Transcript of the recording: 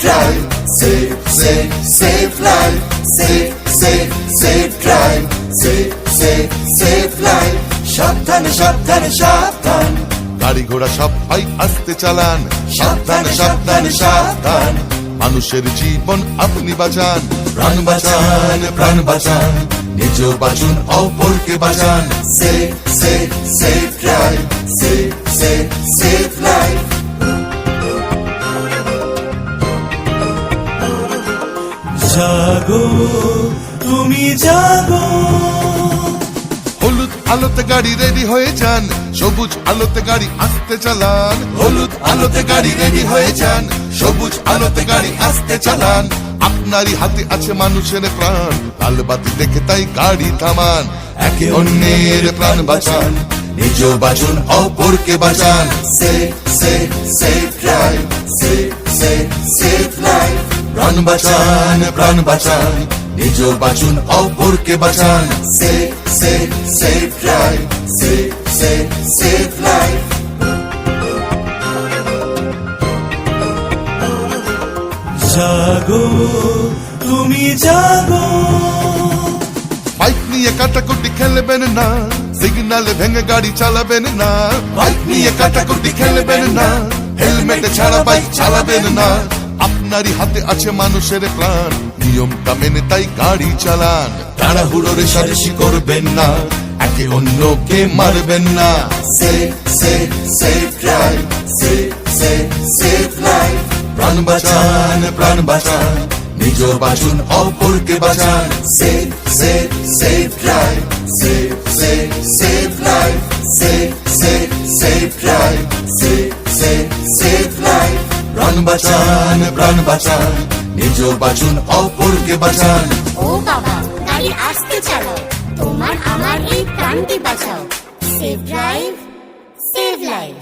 drive, safe, safe, safe life, safe, safe, safe drive, safe, safe, safe life. সাবধানে সাবধানে সাবধান, গাড়ি ঘোড়া সব ভাই আস্তে চালান, সাবধানে সাবধানে সাবধান। মানুষের জীবন আপনি বাঁচান, প্রাণ বাঁচান, প্রাণ বাঁচান, নিজেও বাঁচুন অপরকে বাঁচান। Safe safe safe drive, safe safe safe life. জাগো তুমি জাগো, হলুদ আলোতে গাড়ি রেডি হয়ে যান, সবুজ আলোতে গাড়ি আস্তে চালান। হলুদ আলোতে গাড়ি রেডি হয়ে যান, সবুজ আলোতে গাড়ি আস্তে চালান। আপনারই হাতে আছে মানুষের প্রাণ, লাল বাতি দেখে তাই গাড়ি থামান। একে অন্যের প্রাণ বাঁচান, নিজেও বাঁচুন অপরকে বাঁচান। Safe safe safe drive, safe safe safe life. প্রাণ বাঁচান, প্রাণ বাঁচান, নিজেও বাঁচুন অপরকে বাঁচান। Safe safe safe drive, safe safe safe life. জাগো তুমি জাগো, বাইক নিয়ে কাটাকুটি খেলবেন না, সিগনালে ভেঙে গাড়ি চালাবেন না। বাইক নিয়ে কাটাকুটি খেলবেন না, হেলমেট ছাড়া বাইক চালাবেন না। আপনারই হাতে আছে মানুষের প্রাণ, নিয়মটা মেনে তাই গাড়ি চালান। তাড়াহুড়ো রেষারেষি করবেন না, একে অন্যকে মারবেন না। Safe safe safe drive, safe safe safe life. প্রাণ বাঁচান, প্রাণ বাঁচান, নিজেও বাঁচুন অপরকে বাঁচান। Safe safe safe drive, safe safe safe life. Safe safe safe drive, safe safe safe life. প্রাণ বাঁচান, প্রাণ বাঁচান, নিজেও বাঁচুন অপরকে বাঁচান। ও বাবা, গাড়ি আস্তে চালাও, তোমার আমার এই প্রাণটি বাঁচাও। Save drive, save life.